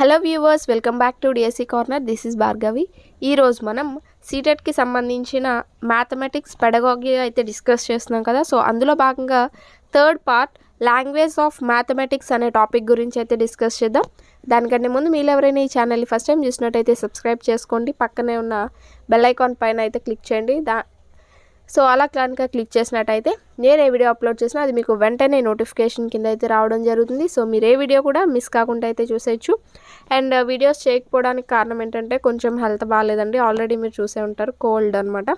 Hello viewers, welcome back to DSC corner. This is Bhargavi. ఈరోజు మనం సీటెట్కి సంబంధించిన మ్యాథమెటిక్స్ పెడగాగి అయితే డిస్కస్ చేస్తున్నాం కదా. సో అందులో భాగంగా third part language of mathematics అనే టాపిక్ గురించి అయితే డిస్కస్ చేద్దాం. దానికంటే ముందు మీరు ఎవరైనా ఈ ఛానల్ని ఫస్ట్ టైం చూసినట్టయితే సబ్స్క్రైబ్ చేసుకోండి. పక్కనే ఉన్న బెల్ ఐకాన్ పైన అయితే క్లిక్ చేయండి. సో అలా కనుక క్లిక్ చేసినట్టయితే నేను ఏ వీడియో అప్లోడ్ చేసినా అది మీకు వెంటనే నోటిఫికేషన్ కింద అయితే రావడం జరుగుతుంది. సో మీరు ఏ వీడియో కూడా మిస్ కాకుండా అయితే చూసేయచ్చు. అండ్ వీడియోస్ చేయకపోవడానికి కారణం ఏంటంటే కొంచెం హెల్త్ బాగాలేదండి. ఆల్రెడీ మీరు చూసే ఉంటారు, కోల్డ్ అనమాట.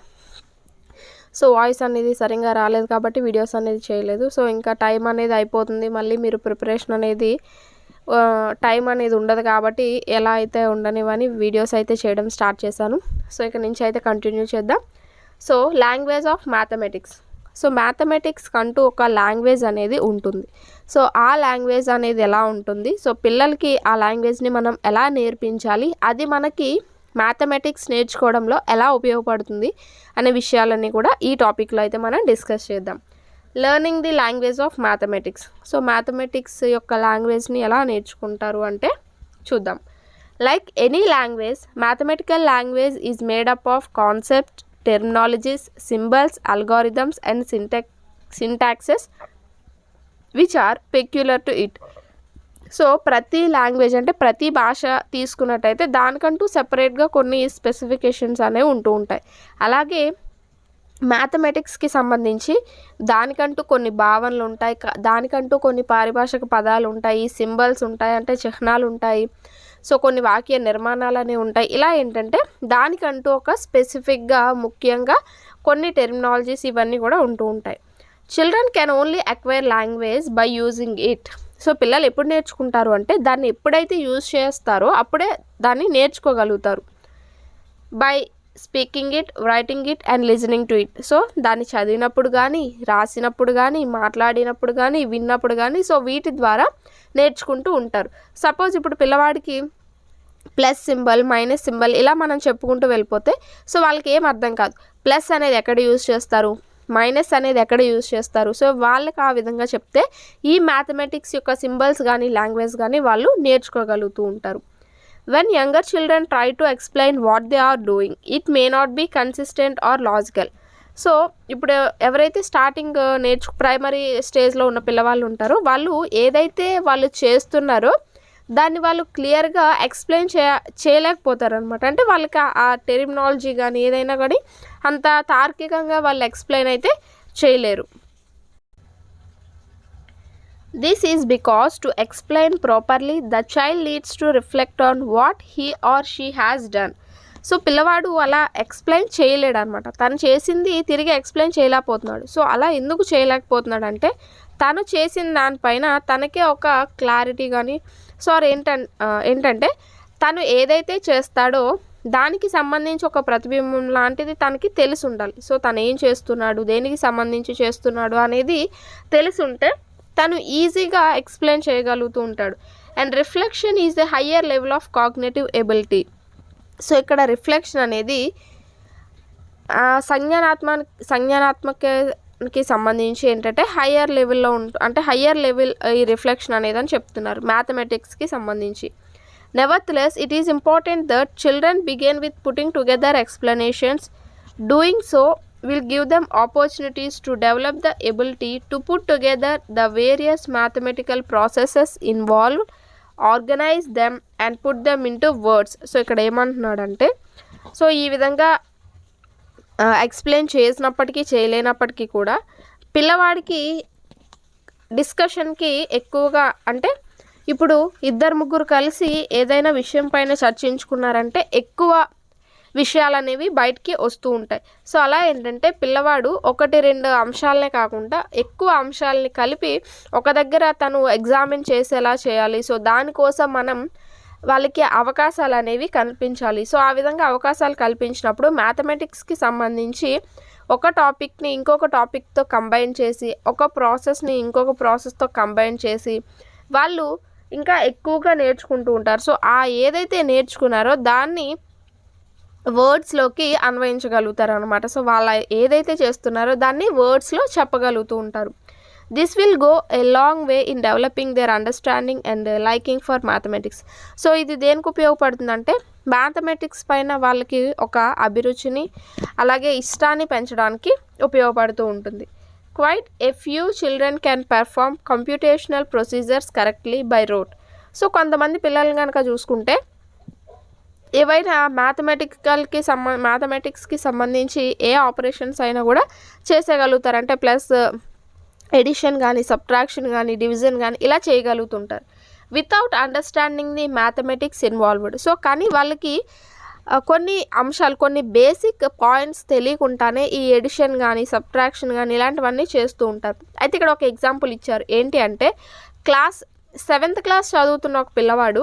సో వాయిస్ అనేది సరిగ్గా రాలేదు కాబట్టి వీడియోస్ అనేది చేయలేదు. సో ఇంకా టైం అనేది అయిపోతుంది, మళ్ళీ మీరు ప్రిపరేషన్ అనేది టైం అనేది ఉండదు కాబట్టి ఎలా అయితే ఉండనివని వీడియోస్ అయితే చేయడం స్టార్ట్ చేశాను. సో ఇక నుంచి అయితే కంటిన్యూ చేద్దాం. So language of mathematics. So mathematics కంటూ ఒక లాంగ్వేజ్ అనేది ఉంటుంది. సో ఆ లాంగ్వేజ్ అనేది ఎలా ఉంటుంది, సో పిల్లలకి ఆ లాంగ్వేజ్ని మనం ఎలా నేర్పించాలి, అది మనకి మ్యాథమెటిక్స్ నేర్చుకోవడంలో ఎలా ఉపయోగపడుతుంది అనే విషయాలన్నీ కూడా ఈ టాపిక్లో అయితే మనం డిస్కస్ చేద్దాం. Learning the language of mathematics. So mathematics యొక్క లాంగ్వేజ్ని ఎలా నేర్చుకుంటారు అంటే చూద్దాం. Like any language, mathematical language is made up of concept, terminologies, symbols, algorithms and syntaxes which are peculiar to it. So ప్రతి లాంగ్వేజ్ అంటే ప్రతి భాష తీసుకున్నట్టయితే దానికంటూ సెపరేట్గా కొన్ని స్పెసిఫికేషన్స్ అనేవి ఉంటూ ఉంటాయి. అలాగే మ్యాథమెటిక్స్కి సంబంధించి దానికంటూ కొన్ని భావనలు ఉంటాయి, దానికంటూ కొన్ని పారిభాషిక పదాలు ఉంటాయి, సింబల్స్ ఉంటాయి, అంటే చిహ్నాలు ఉంటాయి. సో కొన్ని వాక్య నిర్మాణాలు అనేవి ఉంటాయి. ఇలా ఏంటంటే దానికంటూ ఒక స్పెసిఫిక్గా ముఖ్యంగా కొన్ని టెర్మినాలజీస్ ఇవన్నీ కూడా ఉంటూ ఉంటాయి. Children can only acquire language by using it. So పిల్లలు ఎప్పుడు నేర్చుకుంటారు అంటే దాన్ని ఎప్పుడైతే యూజ్ చేస్తారో అప్పుడే దాన్ని నేర్చుకోగలుగుతారు. By speaking it, writing it and listening to it. So దాన్ని చదివినప్పుడు కానీ, రాసినప్పుడు కానీ, మాట్లాడినప్పుడు కానీ, విన్నప్పుడు కానీ, సో వీటి ద్వారా నేర్చుకుంటూ ఉంటారు. సపోజ్ ఇప్పుడు పిల్లవాడికి ప్లస్ సింబల్, మైనస్ సింబల్ ఇలా మనం చెప్పుకుంటూ వెళ్ళిపోతే సో వాళ్ళకి ఏం అర్థం కాదు. ప్లస్ అనేది ఎక్కడ యూజ్ చేస్తారు, మైనస్ అనేది ఎక్కడ యూజ్ చేస్తారు, సో వాళ్ళకి ఆ విధంగా చెప్తే ఈ మ్యాథమెటిక్స్ యొక్క సింబల్స్ కానీ లాంగ్వేజ్ కానీ వాళ్ళు నేర్చుకోగలుగుతూ ఉంటారు. When younger children try to explain what they are doing, it may not be consistent or logical. So ఇప్పుడు ఎవరైతే స్టార్టింగ్ ప్రైమరీ స్టేజ్లో ఉన్న పిల్లవాళ్ళు ఉంటారో వాళ్ళు ఏదైతే వాళ్ళు చేస్తున్నారో దాన్ని వాళ్ళు క్లియర్గా ఎక్స్ప్లెయిన్ చేయలేకపోతారు అనమాట. అంటే వాళ్ళకి ఆ టెర్మినాలజీ కానీ ఏదైనా కానీ అంత తార్కికంగా వాళ్ళు ఎక్స్ప్లెయిన్ అయితే చేయలేరు. This is because to explain properly, the child needs to reflect on what he or she has done. So పిల్లవాడు అలా ఎక్స్ప్లెయిన్ చేయలేడు అనమాట. తను చేసింది తిరిగి ఎక్స్ప్లెయిన్ చేయలేకపోతున్నాడు. సో అలా ఎందుకు చేయలేకపోతున్నాడు అంటే తను చేసిన దానిపైన తనకే ఒక క్లారిటీ కానీ ఏంటంటే తను ఏదైతే చేస్తాడో దానికి సంబంధించి ఒక ప్రతిబింబం లాంటిది తనకి తెలిసి ఉండాలి. సో తను ఏం చేస్తున్నాడు, దేనికి సంబంధించి చేస్తున్నాడు అనేది తెలిసి ఉంటే తను ఈజీగా ఎక్స్ప్లెయిన్ చేయగలుగుతూ ఉంటాడు. And reflection is the higher level of cognitive ability. So ఇక్కడ రిఫ్లెక్షన్ అనేది సంజ్ఞానాత్మకకి సంబంధించి ఏంటంటే హయ్యర్ లెవెల్లో అంటే హయ్యర్ లెవెల్ ఈ రిఫ్లెక్షన్ అనేది అని చెప్తున్నారు మ్యాథమెటిక్స్కి సంబంధించి. నెవర్త్లెస్ it is important that children begin with putting together explanations. Doing so will give them opportunities to develop the ability to put together the various mathematical processes involved, organize them and put them into words. So ఇక్కడ ఏమంటున్నాడంటే so ఈ విధంగా explain చేసినప్పటికీ చేయలేనప్పటికీ కూడా పిల్లవాడికి డిస్కషన్కి ఎక్కువగా అంటే ఇప్పుడు ఇద్దరు ముగ్గురు కలిసి ఏదైనా విషయం పైన చర్చించుకున్నారంటే ఎక్కువ విషయాలు అనేవి బయటికి వస్తూ ఉంటాయి. సో అలా ఏంటంటే పిల్లవాడు ఒకటి రెండు అంశాలనే కాకుండా ఎక్కువ అంశాలని కలిపి ఒక దగ్గర తను ఎగ్జామిన్ చేసేలా చేయాలి. సో దానికోసం మనం వాళ్ళకి అవకాశాలు అనేవి కల్పించాలి. సో ఆ విధంగా అవకాశాలు కల్పించినప్పుడు మ్యాథమెటిక్స్కి సంబంధించి ఒక టాపిక్ని ఇంకొక టాపిక్తో కంబైన్ చేసి ఒక ప్రాసెస్ని ఇంకొక ప్రాసెస్తో కంబైన్ చేసి వాళ్ళు ఇంకా ఎక్కువగా నేర్చుకుంటూ ఉంటారు. సో ఆ ఏదైతే నేర్చుకున్నారో దాన్ని వర్డ్స్లోకి అన్వయించగలుగుతారు అనమాట. సో వాళ్ళ ఏదైతే చేస్తున్నారో దాన్ని వర్డ్స్లో చెప్పగలుగుతూ ఉంటారు. This will go a long way in developing their understanding and liking for mathematics. So ఇది దేనికి ఉపయోగపడుతుందంటే మ్యాథమెటిక్స్ పైన వాళ్ళకి ఒక అభిరుచిని అలాగే ఇష్టాన్ని పెంచడానికి ఉపయోగపడుతూ ఉంటుంది. Quite a few children can perform computational procedures correctly by wrote. So కొంతమంది పిల్లల్ని కనుక చూసుకుంటే ఏవైనా మ్యాథమెటిక్స్కి సంబంధించి ఏ ఆపరేషన్స్ అయినా కూడా చేసేయగలుగుతారు. అంటే ప్లస్ ఎడిషన్ కానీ సబ్ట్రాక్షన్ కానీ డివిజన్ కానీ ఇలా చేయగలుగుతుంటారు without understanding the mathematics involved. So కానీ వాళ్ళకి కొన్ని అంశాలు కొన్ని బేసిక్ పాయింట్స్ తెలియకుండానే ఈ ఎడిషన్ కానీ సబ్ట్రాక్షన్ కానీ ఇలాంటివన్నీ చేస్తూ ఉంటారు. అయితే ఇక్కడ ఒక ఎగ్జాంపుల్ ఇచ్చారు. ఏంటి అంటే 7th క్లాస్ చదువుతున్న ఒక పిల్లవాడు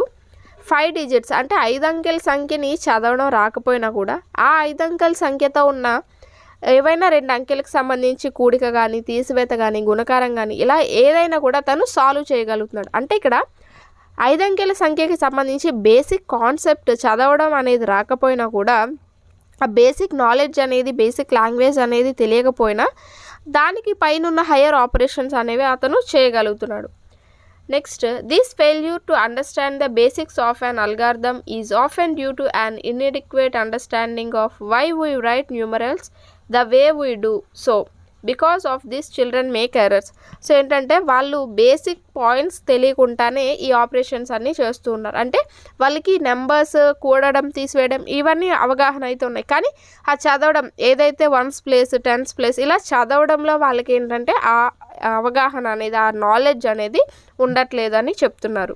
5 digits అంటే 5 అంకెల సంఖ్యని చదవడం రాకపోయినా కూడా ఆ 5 అంకెల సంఖ్యతో ఉన్న ఏవైనా 2 అంకెలకు సంబంధించి కూడిక కానీ తీసివేత కానీ గుణకారం కానీ ఇలా ఏదైనా కూడా తను సాల్వ్ చేయగలుగుతున్నాడు. అంటే ఇక్కడ 5 అంకెల సంఖ్యకి సంబంధించి బేసిక్ కాన్సెప్ట్ చదవడం అనేది రాకపోయినా కూడా ఆ బేసిక్ నాలెడ్జ్ అనేది బేసిక్ లాంగ్వేజ్ అనేది తెలియకపోయినా దానికి పైన హయ్యర్ ఆపరేషన్స్ అనేవి అతను చేయగలుగుతున్నాడు. Next, this failure to understand the basics of an algorithm is often due to an inadequate understanding of why we write numerals the way we do. So, because of this children make errors. So ఏంటంటే వాళ్ళు basic points తెలియకుండానే ఈ operations అన్నీ చేస్తూ ఉన్నారు. అంటే వాళ్ళకి numbers కూడడం తీసివేయడం ఇవన్నీ అవగాహన అయితే ఉన్నాయి, కానీ ఆ చదవడం ఏదైతే 1s ప్లేస్ 10s ప్లేస్ ఇలా చదవడంలో వాళ్ళకి ఏంటంటే ఆ అవగాహన అనేది ఆ నాలెడ్జ్ అనేది ఉండట్లేదని చెప్తున్నారు.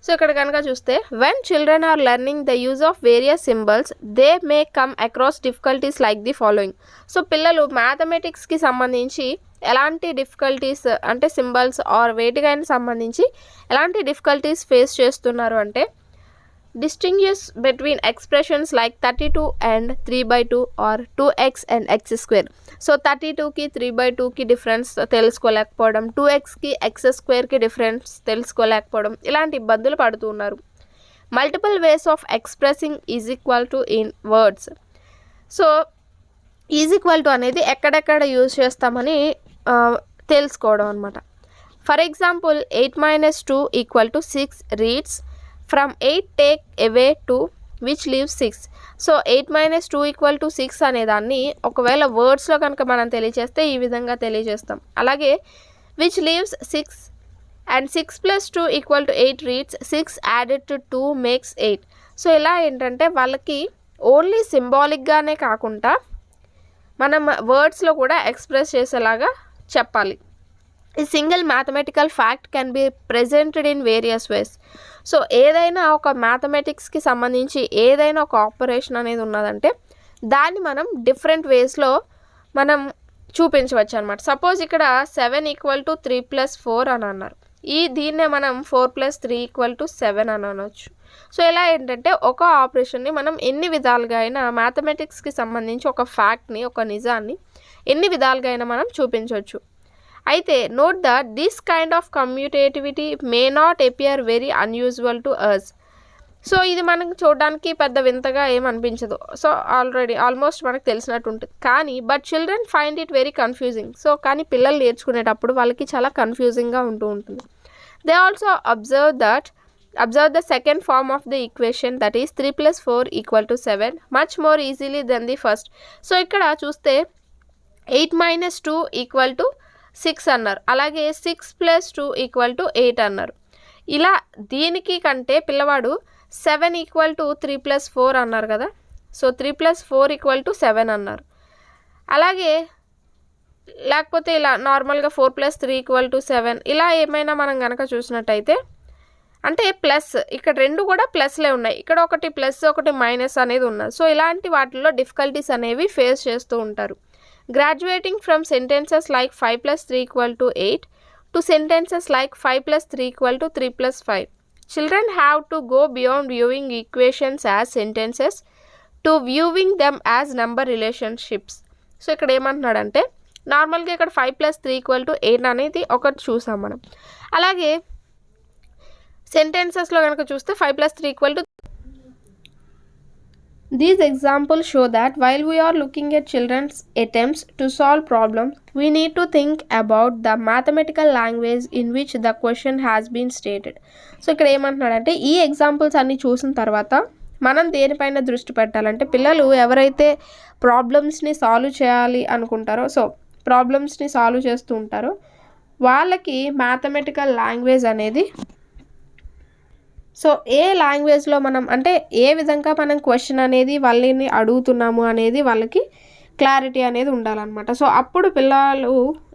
సో ఇక్కడ కనుక చూస్తే when children are learning the use of various symbols they may come across difficulties like the following. So పిల్లలు మ్యాథమెటిక్స్కి సంబంధించి ఎలాంటి డిఫికల్టీస్ అంటే సింబల్స్ ఆర్ వేటికైనా సంబంధించి ఎలాంటి డిఫికల్టీస్ ఫేస్ చేస్తున్నారు అంటే distinguish between expressions like 32 and 3/2 or 2x and x². So 32కి 3/2కి డిఫరెన్స్ తెలుసుకోలేకపోవడం, 2xకి x² డిఫరెన్స్ తెలుసుకోలేకపోవడం ఇలాంటి ఇబ్బందులు పడుతూ ఉన్నారు. Multiple ways of expressing is equal to in words. So is equal to అనేది ఎక్కడెక్కడ యూజ్ చేస్తామని తెలుసుకోవడం అనమాట. For example 8 - 2 = 6 reads from 8 take away 2 which leaves 6. So 8 - 2 = 6 అనేదాన్ని ఒకవేళ వర్డ్స్లో కనుక మనం తెలియజేస్తే ఈ విధంగా తెలియజేస్తాం. అలాగే which leaves 6 and 6 + 2 = 8 reads 6 added to 2 makes 8. So ఇలా ఏంటంటే వాళ్ళకి ఓన్లీ సింబాలిక్గానే కాకుండా మనం వర్డ్స్లో కూడా ఎక్స్ప్రెస్ చేసేలాగా చెప్పాలి. ఈ single mathematical fact can be presented in various ways. So ఏదైనా ఒక మ్యాథమెటిక్స్కి సంబంధించి ఏదైనా ఒక ఆపరేషన్ అనేది ఉన్నదంటే దాన్ని మనం డిఫరెంట్ వేస్లో మనం చూపించవచ్చు అనమాట. సపోజ్ ఇక్కడ 7 = 3 + 4 అని అన్నారు. దీన్నే మనం 4 + 3 = 7 అని అనవచ్చు. సో ఇలా ఏంటంటే ఒక ఆపరేషన్ని మనం ఎన్ని విధాలుగా అయినా మ్యాథమెటిక్స్కి సంబంధించి ఒక ఫ్యాక్ట్ని ఒక నిజాన్ని ఎన్ని విధాలుగా అయినా మనం చూపించవచ్చు. అయితే note that this kind of commutativity may not appear very unusual to us. So ఇది మనకు చూడడానికి పెద్ద వింతగా ఏమనిపించదు. సో ఆల్మోస్ట్ మనకు తెలిసినట్టు ఉంటుంది, కానీ but children find it very confusing. So కానీ పిల్లలు నేర్చుకునేటప్పుడు వాళ్ళకి చాలా కన్ఫ్యూజింగ్గా ఉంటుంది. They also observe the second form of the equation, that is 3 + 4 = 7 much more easily than the first. So ఇక్కడ చూస్తే 8 - 2 = 6 అన్నారు, అలాగే 6 + 2 = 8 అన్నారు. ఇలా దీనికి కంటే పిల్లవాడు 7 = 3 + 4 అన్నారు కదా. సో 3 + 4 = 7 అన్నారు. అలాగే లేకపోతే ఇలా నార్మల్గా 4 + 3 = 7 ఇలా ఏమైనా మనం కనుక చూసినట్టయితే అంటే ప్లస్ ఇక్కడ రెండు కూడా ప్లస్లే ఉన్నాయి, ఇక్కడ ఒకటి ప్లస్ ఒకటి మైనస్ అనేది ఉన్నది. సో ఇలాంటి వాటిల్లో డిఫికల్టీస్ అనేవి ఫేస్ చేస్తూ ఉంటారు. Graduating from sentences like 5 + 3 = 8 to sentences like 5 + 3 = 3 + 5. Children have to go beyond viewing equations as sentences to viewing them as number relationships. So ఇక్కడ ఏమంటున్నాడంటే నార్మల్గా ఇక్కడ 5 + 3 = 8 అనేది ఒకటి చూసాం మనం. అలాగే సెంటెన్సెస్లో కనుక చూస్తే 5 + 3 = These examples show that while we are looking at children's attempts to solve problems, we need to think about the mathematical language in which the question has been stated. So ఇక్కడ ఏమంటున్నాడంటే ఈ ఎగ్జాంపుల్స్ అన్నీ చూసిన తర్వాత మనం దేనిపైన దృష్టి పెట్టాలంటే పిల్లలు ఎవరైతే ప్రాబ్లమ్స్ని సాల్వ్ చేయాలి అనుకుంటారో సో ప్రాబ్లమ్స్ని సాల్వ్ చేస్తూ ఉంటారో వాళ్ళకి మ్యాథమెటికల్ లాంగ్వేజ్ అనేది సో ఏ లాంగ్వేజ్లో మనం అంటే ఏ విధంగా మనం క్వశ్చన్ అనేది వాళ్ళని అడుగుతున్నాము అనేది వాళ్ళకి క్లారిటీ అనేది ఉండాలన్నమాట. సో అప్పుడు పిల్లలు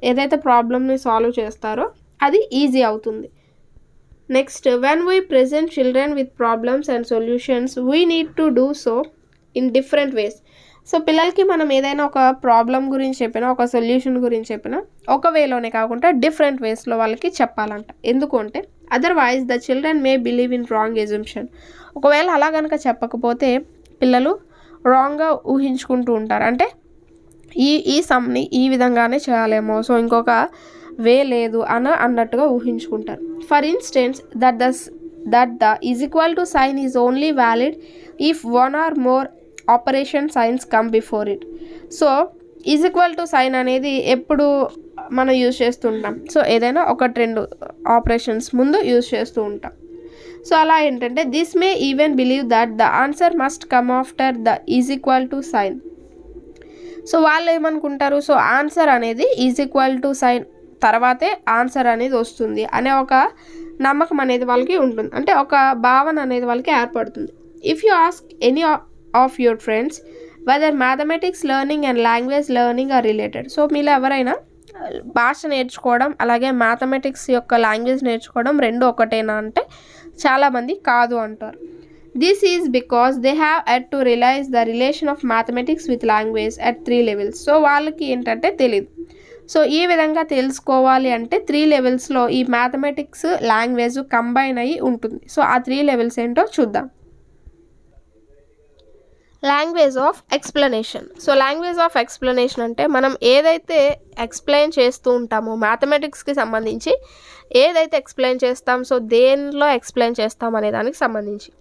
ఏదైతే ప్రాబ్లమ్ని సాల్వ్ చేస్తారో అది ఈజీ అవుతుంది. Next, when we present children with problems and solutions we need to do so in different ways. So పిల్లలకి మనం ఏదైనా ఒక ప్రాబ్లం గురించి చెప్పినా ఒక సొల్యూషన్ గురించి చెప్పినా ఒక వేలోనే కాకుండా డిఫరెంట్ వేస్లో వాళ్ళకి చెప్పాలంట. ఎందుకు అంటే otherwise the children May believe in wrong assumption. ఒకవేళ అలా కనుక చెప్పకపోతే పిల్లలు రాంగ్గా ఊహించుకుంటూ ఉంటారు. అంటే ఈ సమ్ని ఈ విధంగానే చేయాలేమో, సో ఇంకొక వే లేదు అన్నట్టుగా ఊహించుకుంటారు. For instance that the is equal to sign is only valid if one or more operation signs come before it. So is equal to sign అనేది ఎప్పుడు మనం యూజ్ చేస్తుంటాం, సో ఏదైనా ఒకటి రెండు ఆపరేషన్స్ ముందు యూజ్ చేస్తూ ఉంటాం. సో అలా ఏంటంటే this may even believe that the answer must come after the is equal to sign. So వాళ్ళు ఏమనుకుంటారు, సో ఆన్సర్ అనేది ఈజ్ ఈక్వల్ టు సైన్ తర్వాతే ఆన్సర్ అనేది వస్తుంది అనే ఒక నమ్మకం అనేది వాళ్ళకి ఉంటుంది. అంటే ఒక భావన అనేది వాళ్ళకి ఏర్పడుతుంది. If you ask any of your friends whether mathematics learning and language learning are related. So మీలో ఎవరైనా భాష నేర్చుకోవడం అలాగే మ్యాథమెటిక్స్ యొక్క లాంగ్వేజ్ నేర్చుకోవడం రెండు ఒకటేనా అంటే చాలామంది కాదు అంటారు. This is because they have yet to realise the relation of mathematics with language at 3 levels. So వాళ్ళకి ఏంటంటే తెలియదు. సో ఈ విధంగా తెలుసుకోవాలి అంటే 3 levelsలో ఈ మ్యాథమెటిక్స్ లాంగ్వేజ్ కంబైన్ అయ్యి ఉంటుంది. సో ఆ 3 levels ఏంటో చూద్దాం. Language of explanation. So language of explanation అంటే మనం ఏదైతే ఎక్స్ప్లెయిన్ చేస్తూ ఉంటామో మ్యాథమెటిక్స్కి సంబంధించి ఏదైతే ఎక్స్ప్లెయిన్ చేస్తాం, సో దేనిలో ఎక్స్ప్లెయిన్ చేస్తాం అనే దానికి సంబంధించి.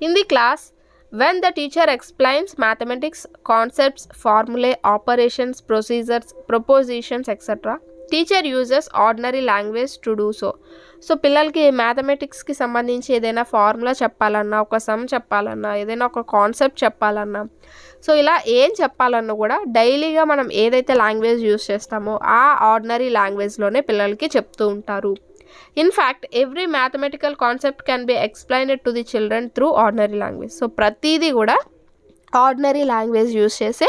In the class when the teacher explains mathematics concepts, formulae, operations, procedures, propositions etc, teacher uses ordinary language to do so. So పిల్లలకి మ్యాథమెటిక్స్కి సంబంధించి ఏదైనా ఫార్ములా చెప్పాలన్నా, ఒక సమ్ చెప్పాలన్నా, ఏదైనా ఒక కాన్సెప్ట్ చెప్పాలన్నా, సో ఇలా ఏం చెప్పాలన్నా కూడా డైలీగా మనం ఏదైతే లాంగ్వేజ్ యూజ్ చేస్తామో ఆ ఆర్డినరీ లాంగ్వేజ్లోనే పిల్లలకి చెప్తూ ఉంటారు. In fact, every mathematical concept can be explained to the children through ordinary language. So ప్రతిదీ కూడా ఆర్డినరీ లాంగ్వేజ్ యూజ్ చేసే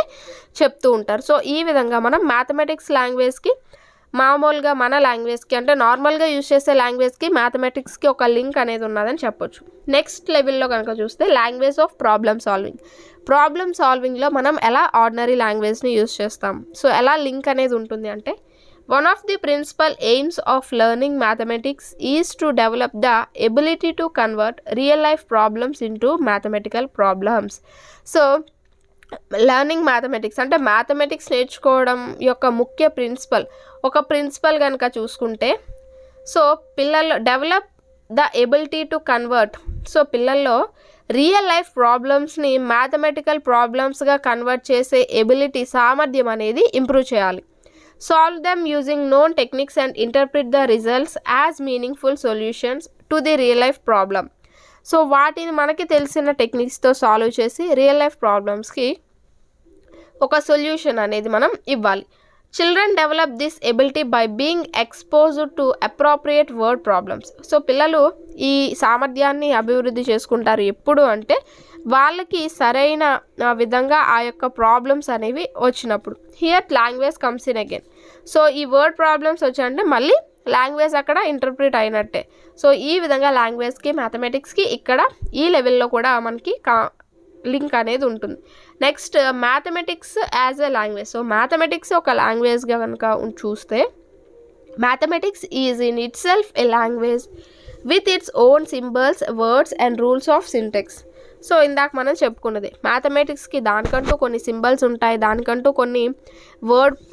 చెప్తూ ఉంటారు. సో ఈ విధంగా మనం మ్యాథమెటిక్స్ లాంగ్వేజ్కి మామూలుగా మన లాంగ్వేజ్కి అంటే నార్మల్గా యూజ్ చేసే లాంగ్వేజ్కి మ్యాథమెటిక్స్కి ఒక లింక్ అనేది ఉన్నదని చెప్పొచ్చు. నెక్స్ట్ లెవెల్లో కనుక చూస్తే language of problem solving. Problem సాల్వింగ్లో మనం ఎలా ఆర్డినరీ లాంగ్వేజ్ని యూజ్ చేస్తాం, సో ఎలా లింక్ అనేది ఉంటుంది అంటే one of the principal aims of learning mathematics is to develop the ability to convert real life problems into mathematical problems. So learning mathematics అంటే మ్యాథమెటిక్స్ నేర్చుకోవడం యొక్క ముఖ్య ప్రిన్సిపల్ కనుక చూసుకుంటే సో పిల్లలు develop the ability to convert. So పిల్లల్లో real life ప్రాబ్లమ్స్ని mathematical ప్రాబ్లమ్స్గా convert చేసే ఎబిలిటీ సామర్థ్యం అనేది ఇంప్రూవ్ చేయాలి. Solve them using known techniques and interpret the results as meaningful solutions to the real life problem. So వాటిని మనకి తెలిసిన టెక్నిక్స్తో సాల్వ్ చేసి రియల్ లైఫ్ ప్రాబ్లమ్స్కి ఒక సొల్యూషన్ అనేది మనం ఇవ్వాలి. Children develop this ability by being exposed to appropriate word problems. So పిల్లలు ఈ సామర్థ్యాన్ని అభివృద్ధి చేసుకుంటారు ఎప్పుడు అంటే వాళ్ళకి సరైన విధంగా ఆ యొక్క ప్రాబ్లమ్స్ అనేవి వచ్చినప్పుడు. Here language comes in again. So ఈ వర్డ్ ప్రాబ్లమ్స్ వచ్చాయంటే మళ్ళీ లాంగ్వేజ్ అక్కడ ఇంటర్ప్రిట్ అయినట్టే. సో ఈ విధంగా లాంగ్వేజ్కి మ్యాథమెటిక్స్కి ఇక్కడ ఈ లెవెల్లో కూడా మనకి లింక్ అనేది ఉంటుంది. Next mathematics as a language. So mathematics ఒక లాంగ్వేజ్గా కనుక చూస్తే mathematics is in it self a language with its own symbols, words and rules of Sintex. So ఇందాక మనం చెప్పుకున్నది మ్యాథమెటిక్స్కి దానికంటూ కొన్ని సింబల్స్ ఉంటాయి, దానికంటూ కొన్ని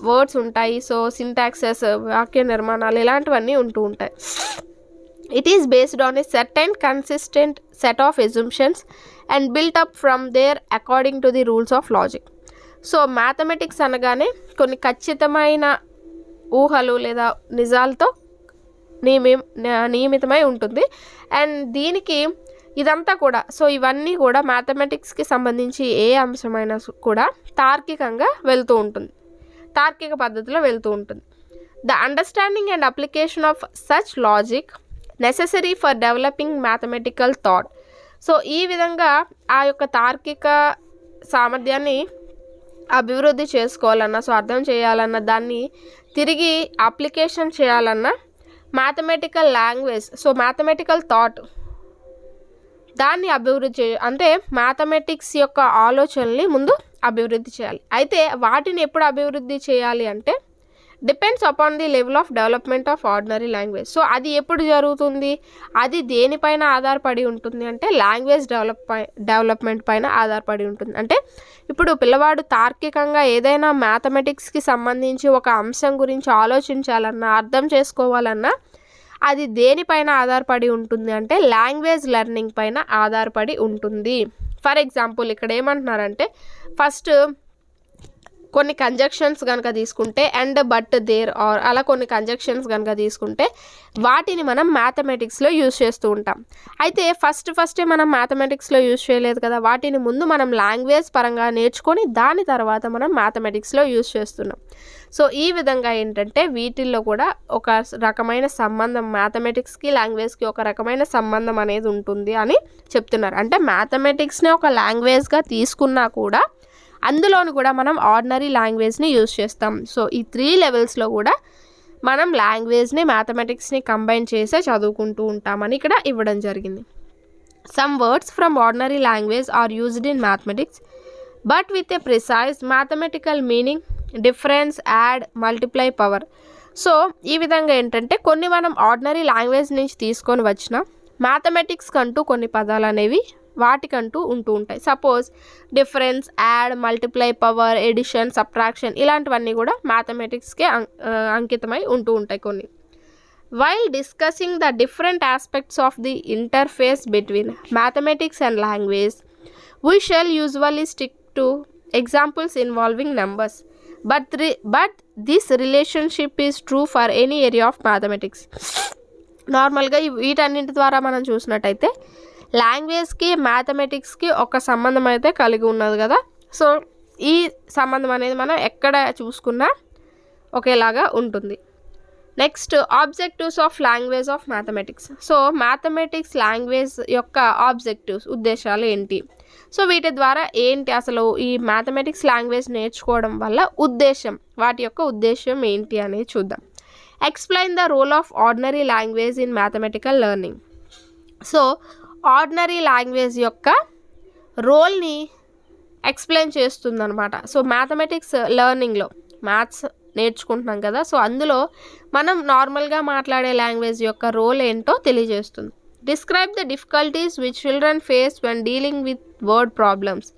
వర్డ్స్ ఉంటాయి. సో సింటాక్సెస్, వాక్య నిర్మాణాలు ఇలాంటివన్నీ ఉంటూ ఉంటాయి. It is based on a certain consistent set of assumptions and built up from there according to the rules of logic. So mathematics అనగానే కొన్ని ఖచ్చితమైన ఊహలు లేదా నిజాలతో నియమితమై ఉంటుంది. అండ్ దీనికి ఇదంతా కూడా, సో ఇవన్నీ కూడా మ్యాథమెటిక్స్కి సంబంధించి ఏ అంశమైనా కూడా తార్కికంగా వెళ్తూ ఉంటుంది, తార్కిక పద్ధతిలో వెళ్తూ ఉంటుంది. The understanding and application of such logic necessary for developing mathematical thought. So ఈ విధంగా ఆ యొక్క తార్కిక సామర్థ్యాన్ని అభివృద్ధి చేసుకోవాలన్నా, సో అర్థం చేయాలన్నా, దాన్ని తిరిగి అప్లికేషన్ చేయాలన్నా mathematical language, so mathematical thought దాన్ని అభివృద్ధి అంటే మ్యాథమెటిక్స్ యొక్క ఆలోచనల్ని ముందు అభివృద్ధి చేయాలి. అయితే వాటిని ఎప్పుడు అభివృద్ధి చేయాలి అంటే depends upon the level of development of ordinary language. So అది ఎప్పుడు జరుగుతుంది, అది దేనిపైన ఆధారపడి ఉంటుంది అంటే లాంగ్వేజ్ డెవలప్మెంట్ పైన ఆధారపడి ఉంటుంది. అంటే ఇప్పుడు పిల్లవాడు తార్కికంగా ఏదైనా మ్యాథమెటిక్స్కి సంబంధించి ఒక అంశం గురించి ఆలోచించాలన్నా, అర్థం చేసుకోవాలన్నా అది దేనిపైన ఆధారపడి ఉంటుంది అంటే లాంగ్వేజ్ లెర్నింగ్ పైన ఆధారపడి ఉంటుంది. ఫర్ ఎగ్జాంపుల్ ఇక్కడ ఏమంటున్నారంటే ఫస్ట్ కొన్ని కంజక్షన్స్ కనుక తీసుకుంటే అండ్ బట్ దేర్ ఆర్ అలా కొన్ని కంజక్షన్స్ కనుక తీసుకుంటే వాటిని మనం మ్యాథమెటిక్స్లో యూజ్ చేస్తూ ఉంటాం. అయితే ఫస్టే మనం మ్యాథమెటిక్స్లో యూజ్ చేయలేదు కదా, వాటిని ముందు మనం లాంగ్వేజ్ పరంగా నేర్చుకొని దాని తర్వాత మనం మ్యాథమెటిక్స్లో యూజ్ చేస్తున్నాం. సో ఈ విధంగా ఏంటంటే వీటిల్లో కూడా ఒక రకమైన సంబంధం, మ్యాథమెటిక్స్కి లాంగ్వేజ్కి ఒక రకమైన సంబంధం అనేది ఉంటుంది అని చెప్తున్నారు. అంటే మ్యాథమెటిక్స్ని ఒక లాంగ్వేజ్గా తీసుకున్నా కూడా అందులోను కూడా మనం ఆర్డినరీ లాంగ్వేజ్ని యూజ్ చేస్తాం. సో ఈ 3 లెవెల్స్లో కూడా మనం లాంగ్వేజ్ని మ్యాథమెటిక్స్ని కంబైన్ చేసే చదువుకుంటూ ఉంటామని ఇక్కడ ఇవ్వడం జరిగింది. Some words from ordinary language are used in mathematics but with a precise mathematical meaning, difference, add, multiply, power. So ఈ విధంగా ఏంటంటే కొన్ని మనం ఆర్డినరీ లాంగ్వేజ్ నుంచి తీసుకొని వచ్చిన మ్యాథమెటిక్స్ కంటూ కొన్ని పదాలు అనేవి వాటికంటూ ఉంటూ ఉంటాయి. Suppose difference, add, multiply, power, addition, subtraction ఇలాంటివన్నీ కూడా మ్యాథమెటిక్స్కే అంకితమై ఉంటూ ఉంటాయి కొన్ని. While discussing the different aspects of the interface between mathematics and language we shall usually stick to examples involving numbers but this relationship is true for any area of mathematics. నార్మల్గా వీటన్నింటి ద్వారా మనం చూసినట్టయితే లాంగ్వేజ్కి మ్యాథమెటిక్స్కి ఒక సంబంధం అయితే కలిగి ఉన్నది కదా. సో ఈ సంబంధం అనేది మనం ఎక్కడ చూసుకున్నా ఒకేలాగా ఉంటుంది. Next objectives of language of mathematics. So mathematics language యొక్క ఆబ్జెక్టివ్స్, ఉద్దేశాలు ఏంటి, సో వీటి ద్వారా ఏంటి అసలు ఈ మ్యాథమెటిక్స్ లాంగ్వేజ్ నేర్చుకోవడం వల్ల ఉద్దేశం, వాటి యొక్క ఉద్దేశం ఏంటి అనేది చూద్దాం. Explain the role of ordinary language in mathematical learning. So ordinary language యొక్క రోల్ని ఎక్స్ప్లెయిన్ చేస్తుందన్నమాట. సో మ్యాథమెటిక్స్ లెర్నింగ్లో మ్యాథ్స్ నేర్చుకుంటున్నాం కదా, సో అందులో మనం నార్మల్గా మాట్లాడే లాంగ్వేజ్ యొక్క రోల్ ఏంటో తెలియజేస్తుంది. Describe the difficulties which children face when dealing with word problems.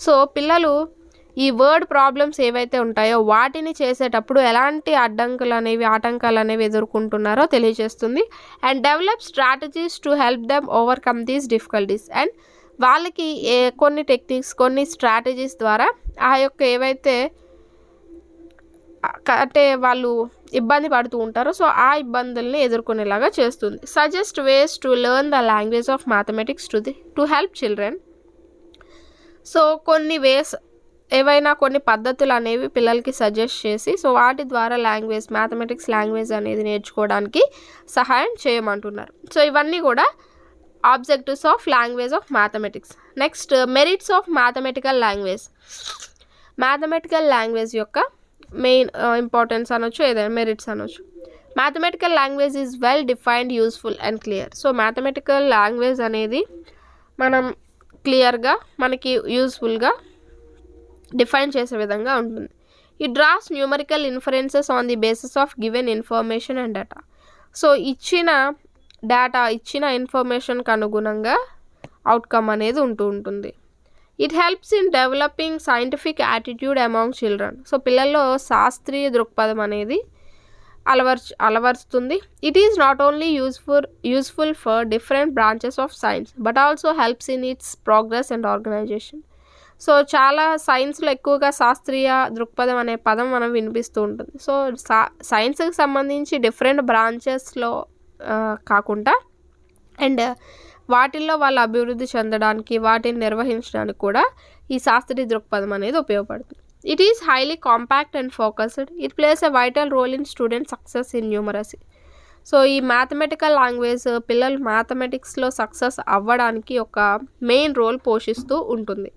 So పిల్లలు ఈ వర్డ్ ప్రాబ్లమ్స్ ఏవైతే ఉంటాయో వాటిని చేసేటప్పుడు ఎలాంటి ఆటంకాలు అనేవి ఎదుర్కొంటున్నారో తెలియజేస్తుంది. And develop strategies to help them overcome these difficulties. And వాళ్ళకి కొన్ని టెక్నిక్స్, కొన్ని స్ట్రాటజీస్ ద్వారా ఆ యొక్క ఏవైతే అంటే వాళ్ళు ఇబ్బంది పడుతూ ఉంటారో సో ఆ ఇబ్బందుల్ని ఎదుర్కొనేలాగా చేస్తుంది. Suggest ways to learn the language of mathematics to help children. So కొన్ని వేస్, ఏవైనా కొన్ని పద్ధతులు అనేవి పిల్లలకి సజెస్ట్ చేసి సో వాటి ద్వారా మ్యాథమెటిక్స్ లాంగ్వేజ్ అనేది నేర్చుకోవడానికి సహాయం చేయమంటున్నారు. సో ఇవన్నీ కూడా objectives of language of mathematics. Next merits of mathematical language. Mathematical language యొక్క మెయిన్ ఇంపార్టెన్స్ అనొచ్చు, ఏదైనా మెరిట్స్ అనొచ్చు. Mathematical language is well defined, useful and clear. So mathematical language అనేది మనం క్లియర్గా, మనకి యూస్ఫుల్గా డిఫైన్ చేసే విధంగా ఉంటుంది. It draws numerical inferences on the basis of given information and data. So ఇచ్చిన ఇన్ఫర్మేషన్కి అనుగుణంగా అవుట్కమ్ అనేది ఉంటుంది. It helps in developing scientific attitude among children. So పిల్లల్లో శాస్త్రీయ దృక్పథం అనేది అలవరుస్తుంది. It is not only useful for different branches of science but also helps in its progress and organization. So చాలా సైన్స్లో ఎక్కువగా శాస్త్రీయ దృక్పథం అనే పదం మనం వినిపిస్తూ ఉంటుంది. సో సైన్స్కి సంబంధించి డిఫరెంట్ బ్రాంచెస్లో కాకుండా అండ్ వాటిల్లో వాళ్ళు అభివృద్ధి చెందడానికి, వాటిని నిర్వహించడానికి కూడా ఈ శాస్త్రీయ దృక్పథం అనేది ఉపయోగపడుతుంది. It is highly compact and focused. It plays a vital role in student success in numeracy. So ఈ మ్యాథమెటికల్ లాంగ్వేజ్ పిల్లలు మ్యాథమెటిక్స్లో సక్సెస్ అవ్వడానికి ఒక మెయిన్ రోల్ పోషిస్తూ ఉంటుంది.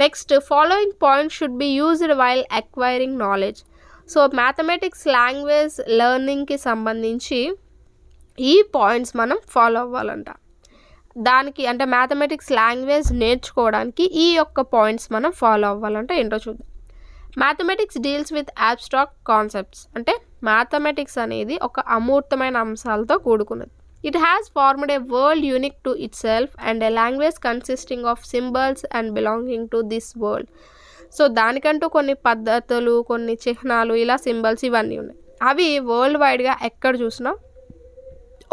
Next, following points should be used while acquiring knowledge. So mathematics language లెర్నింగ్కి సంబంధించి ఈ పాయింట్స్ మనం ఫాలో అవ్వాలంట. దానికి అంటే మ్యాథమెటిక్స్ లాంగ్వేజ్ నేర్చుకోవడానికి ఈ యొక్క పాయింట్స్ మనం ఫాలో అవ్వాలంటే ఏంటో చూద్దాం. Mathematics deals with abstract concepts. అంటే మ్యాథమెటిక్స్ అనేది ఒక అమూర్తమైన అంశాలతో కూడుకున్నది. It has formed A world unique to it self and A language consisting of symbols and belonging to this world. So దానికంటూ కొన్ని పద్ధతులు, కొన్ని చిహ్నాలు, ఇలా సింబల్స్ ఇవన్నీ ఉన్నాయి. అవి వరల్డ్ వైడ్గా ఎక్కడ చూసినా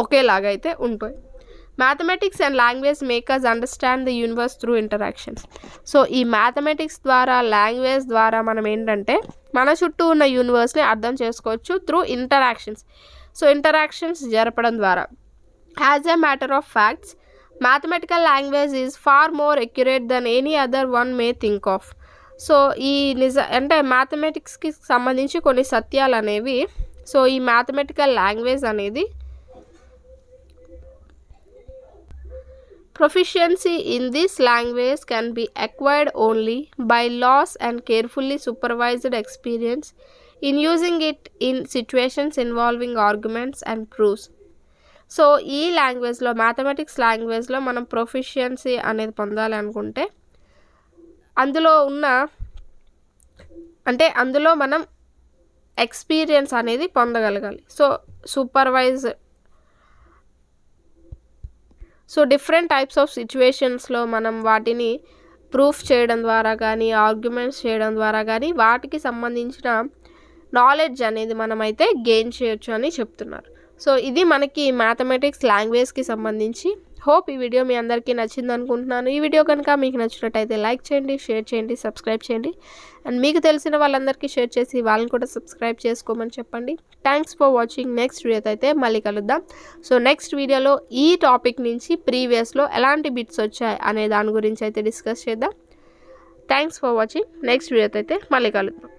ఒకేలాగా అయితే ఉంటాయి. Mathematics and language make us understand the universe through interactions. So ఈ మ్యాథమెటిక్స్ ద్వారా, లాంగ్వేజ్ ద్వారా మనం ఏంటంటే మన చుట్టూ ఉన్న యూనివర్స్ని అర్థం చేసుకోవచ్చు త్రూ ఇంటరాక్షన్స్. సో ఇంటరాక్షన్స్ జరపడం ద్వారా. As a matter of facts, mathematical language is far more accurate than any other one may think of. So ఈ అంటే మ్యాథమెటిక్స్కి సంబంధించి కొన్ని సత్యాలు అనేవి, సో ఈ మ్యాథమెటికల్ లాంగ్వేజ్ అనేది proficiency in this language can be acquired only by loss and carefully supervised experience in using it in situations involving arguments and proofs. So ఈ లాంగ్వేజ్లో, మ్యాథమెటిక్స్ లాంగ్వేజ్లో మనం ప్రొఫిషియన్సీ అనేది పొందాలి అనుకుంటే అందులో మనం ఎక్స్పీరియన్స్ అనేది పొందగలగాలి. సో డిఫరెంట్ టైప్స్ ఆఫ్ సిచ్యువేషన్స్లో మనం వాటిని ప్రూఫ్ చేయడం ద్వారా కానీ, ఆర్గ్యుమెంట్స్ చేయడం ద్వారా కానీ వాటికి సంబంధించిన నాలెడ్జ్ అనేది మనమైతే గెయిన్ చేయొచ్చు అని చెప్తున్నారు. సో ఇది మనకి మ్యాథమెటిక్స్ లాంగ్వేజ్కి సంబంధించి. హోప్ ఈ వీడియో మీ అందరికీ నచ్చింది అనుకుంటున్నాను. ఈ వీడియో కనుక మీకు నచ్చినట్టయితే లైక్ చేయండి, షేర్ చేయండి, సబ్స్క్రైబ్ చేయండి. అండ్ మీకు తెలిసిన వాళ్ళందరికీ షేర్ చేసి వాళ్ళని కూడా సబ్స్క్రైబ్ చేసుకోమని చెప్పండి. Thanks for watching. నెక్స్ట్ వీడియోతో అయితే మళ్ళీ కలుద్దాం. సో నెక్స్ట్ వీడియోలో ఈ టాపిక్ నుంచి ప్రీవియస్లో ఎలాంటి బిట్స్ వచ్చాయి అనే దాని గురించి అయితే డిస్కస్ చేద్దాం. Thanks for watching. నెక్స్ట్ వీడియోతో అయితే మళ్ళీ కలుద్దాం.